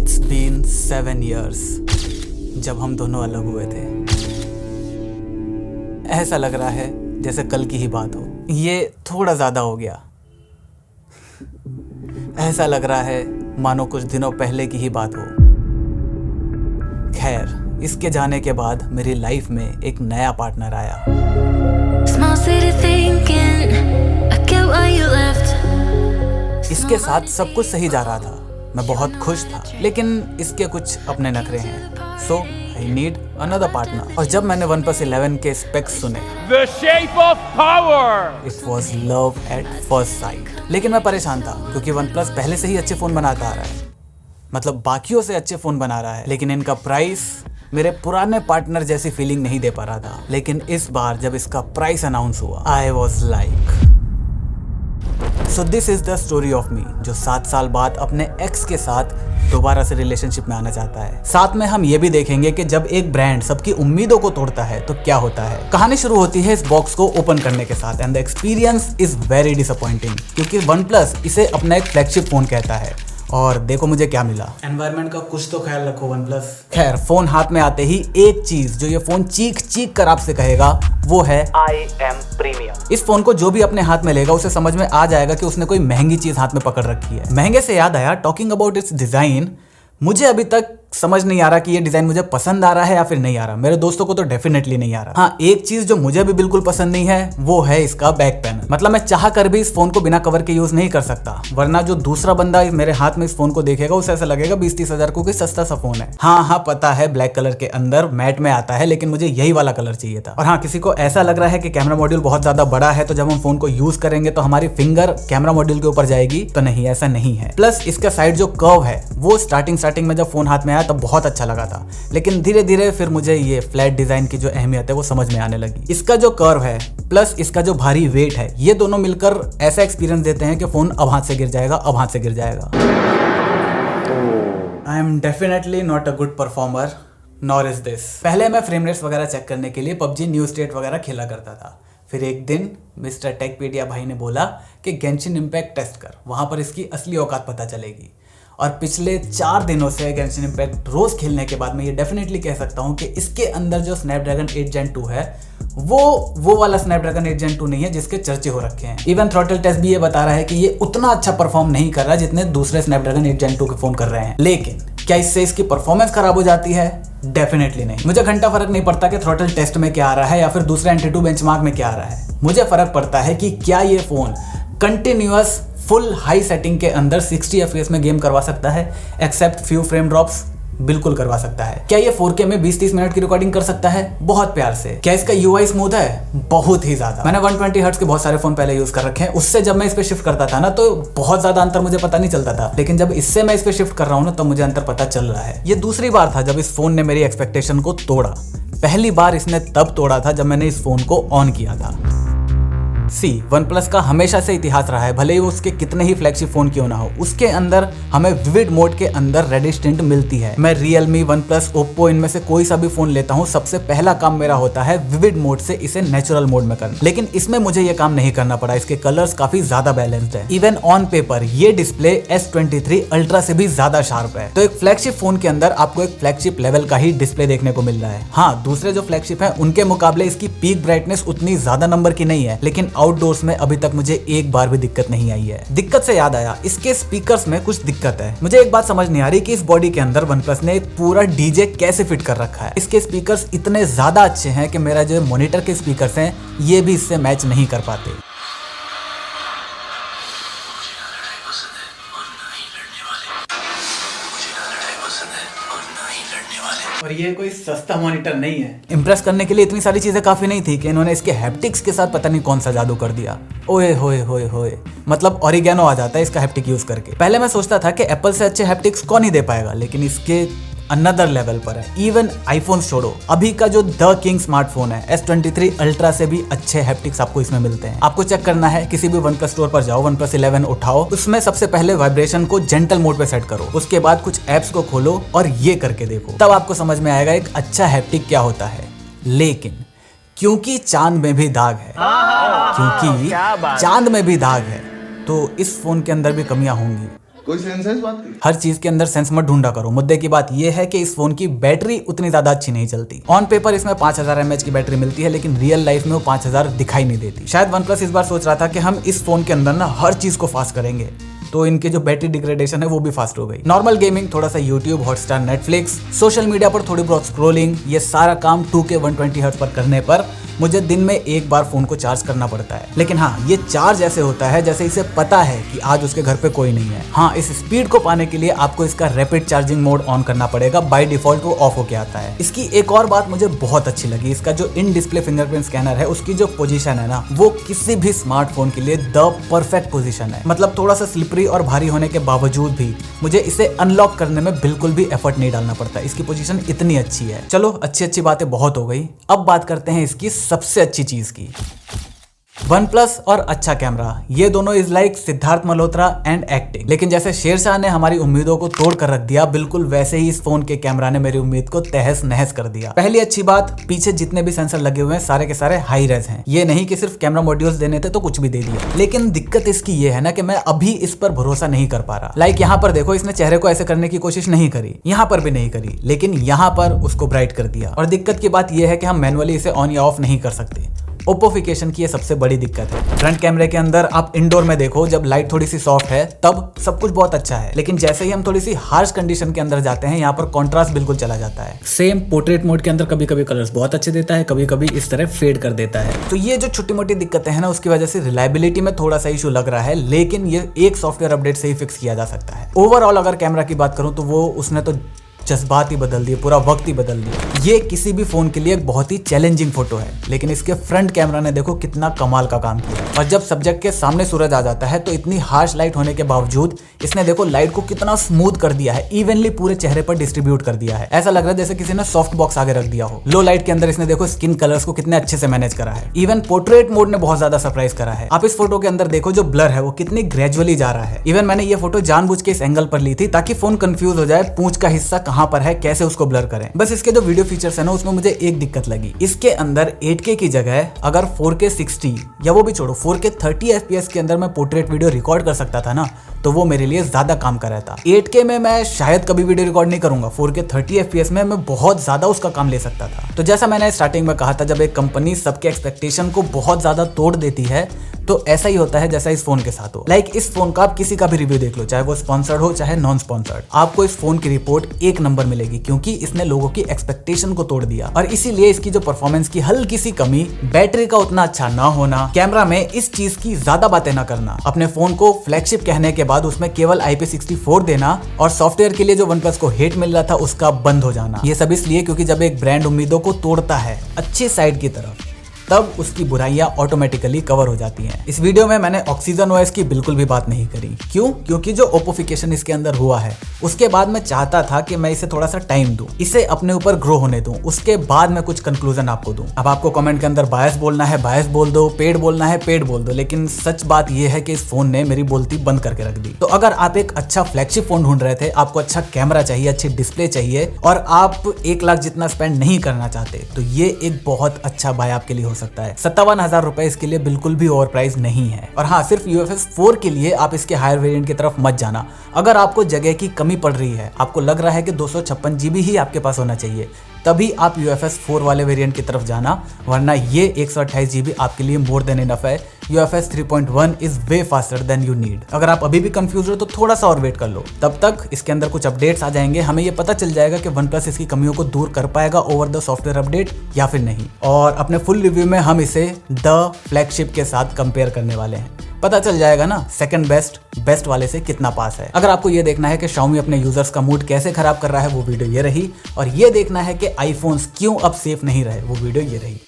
It's been 7 years जब हम दोनों अलग हुए थे। ऐसा लग रहा है जैसे कल की ही बात हो। ये थोड़ा ज़्यादा हो गया। ऐसा लग रहा है मानो कुछ दिनों पहले की ही बात हो। खैर, इसके जाने के बाद मेरी लाइफ में एक नया पार्टनर आया। इसके साथ सब कुछ सही जा रहा था, मैं बहुत खुश था, लेकिन इसके कुछ अपने नखरे हैं। सो आई नीड अनदर पार्टनर। और जब मैंने OnePlus 11 के स्पेक्स सुने, The shape of power. It was love at first sight. लेकिन मैं परेशान था क्योंकि OnePlus पहले से ही अच्छे फ़ोन बनाता आ रहा है, मतलब बाकियों से अच्छे फ़ोन बना रहा है, लेकिन इनका प्राइस मेरे पुराने पार्टनर जैसी फीलिंग नहीं दे पा रहा था। लेकिन इस बार जब इसका प्राइस अनाउंस हुआ, I was like, so this is the story of me, जो 7 साल बाद अपने एक्स के साथ दोबारा से रिलेशनशिप में आना चाहता है। साथ में हम ये भी देखेंगे कि जब एक ब्रांड सबकी उम्मीदों को तोड़ता है तो क्या होता है। कहानी शुरू होती है इस बॉक्स को ओपन करने के साथ, and the experience is very disappointing, क्योंकि OnePlus इसे अपना एक फ्लैगशिप फोन कहता है। और देखो मुझे क्या मिला। एनवायरनमेंट का कुछ तो ख्याल रखो OnePlus। खैर, फोन हाथ में आते ही एक चीज जो ये फोन चीख चीख कर आपसे कहेगा वो है आई एम प्रीमियम। इस फोन को जो भी अपने हाथ में लेगा उसे समझ में आ जाएगा कि उसने कोई महंगी चीज हाथ में पकड़ रखी है। महंगे से याद आया, टॉकिंग अबाउट इट्स डिजाइन, मुझे अभी तक समझ नहीं आ रहा कि ये डिजाइन मुझे पसंद आ रहा है या फिर नहीं आ रहा। मेरे दोस्तों को तो डेफिनेटली नहीं आ रहा। हाँ, एक चीज जो मुझे भी बिल्कुल पसंद नहीं है वो है इसका बैक पैनल। मतलब मैं चाह कर भी इस फोन को बिना कवर के यूज नहीं कर सकता, वरना जो दूसरा बंदा मेरे हाथ में इस फोन को देखेगा उसे ऐसा लगेगा 20-30 हजार को कोई सस्ता सा फोन है। हाँ, पता है ब्लैक कलर के अंदर मैट में आता है, लेकिन मुझे यही वाला कलर चाहिए था। और हाँ, किसी को ऐसा लग रहा है कि कैमरा मॉड्यूल बहुत ज्यादा बड़ा है तो जब हम फोन को यूज करेंगे तो हमारी फिंगर कैमरा मॉड्यूल के ऊपर जाएगी, तो नहीं, ऐसा नहीं है। प्लस इसका साइड जो कर्व है वो स्टार्टिंग में जब फोन हाथ में आया तब बहुत अच्छा लगा था, लेकिन धीरे धीरे फिर मुझे ये फ्लैट डिजाइन की जो अहमियत है वो समझ में आने लगी। इसका जो कर्व है प्लस इसका जो भारी वेट है, ये दोनों मिलकर ऐसा एक्सपीरियंस देते हैं कि फोन अब हाथ से गिर जाएगा, अब हाथ से गिर जाएगा। I am definitely not a good performer, nor is this. पहले मैं फ्रेम रेट्स वगैरह चेक करने के लिए PUBG न्यू स्टेट वगैरह खेला करता था। फिर एक दिन मिस्टर टेकपीडिया भाई ने बोला कि गेंशिन इम्पैक्ट टेस्ट कर, वहां पर इसकी असली औकात पता चलेगी। और पिछले 4 दिनों से गेंशिन इम्पैक्ट रोज खेलने के बाद मैं ये डेफिनेटली कह सकता हूँ कि इसके अंदर जो स्नैपड्रैगन 8 Gen 2 है वो वाला स्नैपड्रैगन 8 Gen 2 नहीं है जिसके चर्चे हो रखे हैं। इवन थ्रॉटल टेस्ट भी ये बता रहा है कि ये उतना अच्छा परफॉर्म नहीं कर रहा जितने दूसरे स्नैपड्रैगन 8 Gen 2 के फोन कर रहे हैं। लेकिन क्या इससे इसकी परफॉर्मेंस खराब हो जाती है? डेफिनेटली नहीं। मुझे घंटा फर्क नहीं पड़ता कि थ्रॉटल टेस्ट में क्या आ रहा है या फिर दूसरे एंटी-2 बेंचमार्क में क्या आ रहा है। मुझे फर्क पड़ता है कि क्या ये phone continuous full high setting के अंदर 60 FPS में गेम करवा सकता है, एक्सेप्ट फ्यू फ्रेम ड्रॉप्स, बिल्कुल करवा सकता है। क्या ये 4K में 20-30 मिनट की रिकॉर्डिंग कर सकता है? बहुत प्यार से। क्या इसका UI स्मूथ है? बहुत ही ज्यादा। मैंने 120 हर्ट्ज के बहुत सारे फोन पहले यूज कर रखे हैं, उससे जब मैं इस पे शिफ्ट करता था ना तो बहुत ज्यादा अंतर मुझे पता नहीं चलता था, लेकिन जब इससे मैं इस पे शिफ्ट कर रहा हूँ ना तो मुझे अंतर पता चल रहा है। ये दूसरी बार था जब इस फोन ने मेरी एक्सपेक्टेशन को तोड़ा। पहली बार इसने तब तोड़ा था जब मैंने इस फोन को ऑन किया था। OnePlus का हमेशा से इतिहास रहा है, भले ही उसके कितने ही फ्लैगशिप फोन क्यों ना हो, उसके अंदर हमें विविड मोड के अंदर रेडिश टिंट मिलती है। मैं Realme, OnePlus, Oppo इनमें से कोई सा भी फोन लेता हूँ, सबसे पहला काम मेरा होता है विविड मोड से इसे नेचुरल मोड में करना। लेकिन इसमें मुझे ये काम नहीं करना पड़ा, इसके कलर्स काफी ज्यादा बैलेंस्ड है। इवन ऑन पेपर ये डिस्प्ले S23 अल्ट्रा से भी ज्यादा शार्प है। तो एक फ्लैगशिप फोन के अंदर आपको एक फ्लैगशिप लेवल का ही डिस्प्ले देखने को मिल रहा है। हाँ, दूसरे जो फ्लैगशिप है उनके मुकाबले इसकी पीक ब्राइटनेस उतनी ज्यादा नंबर की नहीं है, लेकिन आउटडोर्स में अभी तक मुझे एक बार भी दिक्कत नहीं आई है। दिक्कत से याद आया, इसके स्पीकर्स में कुछ दिक्कत है। मुझे एक बात समझ नहीं आ रही कि इस बॉडी के अंदर OnePlus ने एक पूरा डीजे कैसे फिट कर रखा है। इसके स्पीकर्स इतने ज्यादा अच्छे हैं कि मेरा जो मॉनिटर के स्पीकर्स हैं ये भी इससे मैच नहीं कर पाते। और ये कोई सस्ता मॉनिटर नहीं है। इंप्रेस करने के लिए इतनी सारी चीजें काफी नहीं थी कि इन्होंने इसके हैप्टिक्स के साथ पता नहीं कौन सा जादू कर दिया। ओए होए होए होए, मतलब ऑरिगेनो आ जाता है इसका हैप्टिक यूज करके। पहले मैं सोचता था कि एप्पल से अच्छे हैप्टिक्स कौन ही दे पाएगा, लेकिन इसके अनदर लेवल पर है। इवन आईफोन छोड़ो, अभी का जो द किंग स्मार्टफोन है S23 अल्ट्रा से भी अच्छे हैप्टिक्स आपको इसमें मिलते हैं। आपको चेक करना है, किसी भी OnePlus स्टोर पर जाओ, OnePlus 11 उठाओ, उसमें सबसे पहले वाइब्रेशन को जेंटल मोड पे सेट करो, उसके बाद कुछ एप्स को खोलो और ये करके देखो, तब आपको समझ में आएगा एक अच्छा हैप्टिक क्या होता है। लेकिन क्योंकि चांद में भी दाग है, क्योंकि चांद में भी दाग है, तो इस फोन के अंदर भी कमियां होंगी। कोई सेंस है इस बात की? हर चीज के अंदर सेंस मत ढूंढा करो। मुद्दे की बात यह है कि इस फोन की बैटरी उतनी ज्यादा अच्छी नहीं चलती। ऑन पेपर इसमें 5000 mAh की बैटरी मिलती है, लेकिन रियल लाइफ में वो 5000 दिखाई नहीं देती। शायद OnePlus इस बार सोच रहा था कि हम इस फोन के अंदर ना हर चीज को फास्ट करेंगे, तो इनके जो बैटरी डिग्रेडेशन है वो भी फास्ट हो गई। नॉर्मल गेमिंग, थोड़ा सा YouTube, Hotstar, Netflix, social media पर थोड़ी बहुत स्क्रोलिंग, ये सारा काम 2K 120 हर्ट्ज पर करने पर मुझे दिन में एक बार फोन को चार्ज करना पड़ता है। लेकिन हाँ, ये चार्ज ऐसे होता है जैसे इसे पता है कि आज उसके घर पे कोई नहीं है। हाँ, इस स्पीड को पाने के लिए आपको इसका रैपिड चार्जिंग मोड ऑन करना पड़ेगा। बाय डिफॉल्ट वो ऑफ होके आता है। इसकी एक और बात मुझे बहुत अच्छी लगी, इसका जो इन डिस्प्ले फिंगरप्रिंट स्कैनर है उसकी जो पोजीशन है ना, वो किसी भी स्मार्टफोन के लिए द परफेक्ट पोजीशन है। मतलब थोड़ा सा स्लिपरी और भारी होने के बावजूद भी मुझे इसे अनलॉक करने में बिल्कुल भी एफर्ट नहीं डालना पड़ता। इसकी पोजीशन इतनी अच्छी है। चलो, अच्छी बातें बहुत हो गई, अब बात करते हैं इसकी सबसे अच्छी चीज की। OnePlus और अच्छा कैमरा, ये दोनों is like Siddharth Malhotra and acting. लेकिन जैसे शेरशाह ने हमारी उम्मीदों को तोड़ कर रख दिया, बिल्कुल वैसे ही इस फोन के कैमरा ने मेरी उम्मीद को तहस नहस कर दिया। पहली अच्छी बात, पीछे जितने भी सेंसर लगे हुए हैं सारे के सारे हाई रेज हैं। ये नहीं कि सिर्फ कैमरा मॉड्यूल्स देने थे तो कुछ भी दे दिया। लेकिन दिक्कत इसकी ये है ना कि मैं अभी इस पर भरोसा नहीं कर पा रहा। लाइक यहाँ पर देखो, इसने चेहरे को ऐसे करने की कोशिश नहीं करी, यहाँ पर भी नहीं करी, लेकिन यहाँ पर उसको ब्राइट कर दिया। और दिक्कत की बात यह है कि हम मैनुअली इसे ऑन या ऑफ नहीं कर सकते। ओपोफिकेशन की ये सबसे बड़ी दिक्कत है। फ्रंट कैमरे के अंदर आप इंडोर में देखो, जब लाइट थोड़ी सी सॉफ्ट है तब सब कुछ बहुत अच्छा है, लेकिन जैसे ही हम थोड़ी सी हार्श कंडीशन के अंदर जाते हैं, यहाँ पर कॉन्ट्रास्ट बिल्कुल चला जाता है। सेम पोर्ट्रेट मोड के अंदर कभी कभी कलर्स बहुत अच्छे देता है, कभी कभी इस तरह फेड कर देता है। तो ये जो छोटी मोटी दिक्कतें हैं ना, उसकी वजह से रिलायबिलिटी में थोड़ा सा इशू लग रहा है, लेकिन ये एक सॉफ्टवेयर अपडेट से ही फिक्स किया जा सकता है। ओवरऑल अगर कैमरा की बात करूं तो वो उसने तो जज्बात ही बदल दिए, पूरा वक्त ही बदल दिया। ये किसी भी फोन के लिए एक बहुत ही चैलेंजिंग फोटो है, लेकिन इसके फ्रंट कैमरा ने देखो कितना कमाल का काम किया। और जब सब्जेक्ट के सामने सूरज आ जाता है तो इतनी हार्श लाइट होने के बावजूद इसने देखो लाइट को कितना स्मूथ कर दिया है, इवनली पूरे चेहरे पर डिस्ट्रीब्यूट कर दिया है। ऐसा लग रहा है जैसे किसी ने सॉफ्ट बॉक्स आगे रख दिया हो। लो लाइट के अंदर इसने देखो स्किन कलर्स को कितने अच्छे से मैनेज करा है। इवन पोर्ट्रेट मोड ने बहुत ज्यादा सरप्राइज करा है। आप इस फोटो के अंदर देखो, जो ब्लर है वो कितनी ग्रेजुअली जा रहा है। इवन मैंने ये फोटो जानबूझ के इस एंगल पर ली थी ताकि फोन कंफ्यूज हो जाए, पूंछ का हिस्सा कहां पर है, कैसे उसको ब्लर करें। बस इसके जो वीडियो फीचर्स है ना, उसमें मुझे एक दिक्कत लगी। इसके अंदर 8K की जगह अगर 4K 60 या वो भी छोड़ो 4K 30 FPS के अंदर मैं पोर्ट्रेट वीडियो रिकॉर्ड कर सकता था ना, तो वो मेरे लिए ज्यादा काम कर रहा था। 8K में मैं शायद कभी वीडियो रिकॉर्ड नहीं करूंगा, 4K 30 FPS में मैं बहुत ज्यादा उसका काम ले सकता था। तो जैसा मैंने स्टार्टिंग में कहा था, जब एक कंपनी सबके एक्सपेक्टेशन को बहुत ज्यादा तोड़ देती है तो ऐसा ही होता है जैसा इस फोन के साथ हो। लाइक इस फोन का आप किसी का भी रिव्यू देख लो, चाहे वो स्पॉन्सर्ड हो चाहे नॉन स्पॉन्सर्ड, आपको इस फोन की रिपोर्ट एक नंबर मिलेगी, क्योंकि इसने लोगों की एक्सपेक्टेशन को तोड़ दिया। और इसीलिए इसकी जो परफॉर्मेंस की हल्की सी कमी, बैटरी का उतना अच्छा ना होना, कैमरा में इस चीज की ज्यादा बातें ना करना, अपने फोन को फ्लैगशिप कहने के बाद उसमें केवल IP64 देना, और सॉफ्टवेयर के लिए जो OnePlus को हेट मिल रहा था उसका बंद हो जाना, ये सब इसलिए क्योंकि जब एक ब्रांड उम्मीदों को तोड़ता है अच्छी साइड की तरफ, तब उसकी बुराइयां ऑटोमेटिकली कवर हो जाती हैं। इस वीडियो में मैंने ऑक्सीजन OS की बिल्कुल भी बात नहीं करी। क्यों? क्योंकि जो ओपोफिकेशन इसके अंदर हुआ है उसके बाद मैं चाहता था कि मैं इसे थोड़ा सा टाइम दूं, इसे अपने ऊपर ग्रो होने दूं, उसके बाद मैं कुछ कंक्लूजन आपको दूं। अब आपको कमेंट के अंदर बायस बोलना है बायस बोल दो, पेड बोलना है पेड बोल दो, लेकिन सच बात यह है कि इस फोन ने मेरी बोलती बंद करके रख दी। तो अगर आप एक अच्छा फ्लैगशिप फोन ढूंढ रहे थे, आपको अच्छा कैमरा चाहिए, अच्छी डिस्प्ले चाहिए, और आप 1 लाख जितना स्पेंड नहीं करना चाहते, तो ये एक बहुत अच्छा बाय आपके लिए हो सकता है। 57,000 रुपए इसके लिए बिल्कुल भी ओवर प्राइस नहीं है। और हाँ, सिर्फ UFS 4 के लिए आप इसके हायर वेरिएंट की तरफ मत जाना। अगर आपको जगह की कमी पड़ रही है, आपको लग रहा है कि 256 GB ही आपके पास होना चाहिए, तभी आप UFS 4 वाले वेरिएंट की तरफ जाना, वरना ये 128 GB आपके लिए मोर देन इनफ है। UFS 3.1 is way faster than you need. अगर आप अभी भी कंफ्यूज हो तो थोड़ा सा और वेट कर लो, तब तक इसके अंदर कुछ अपडेट्स आ जाएंगे, हमें ये पता चल जाएगा कि OnePlus इसकी कमियों को दूर कर पाएगा ओवर द सॉफ्टवेयर अपडेट या फिर नहीं। और अपने फुल रिव्यू में हम इसे द फ्लैगशिप के साथ कंपेयर करने वाले हैं। पता चल जाएगा ना सेकंड बेस्ट वाले से कितना पास है। अगर आपको ये देखना है कि Xiaomi अपने यूजर्स का मूड कैसे खराब कर रहा है, वो वीडियो ये रही। और ये देखना है कि आईफोन्स क्यों अब सेफ नहीं रहे, वो वीडियो ये रही।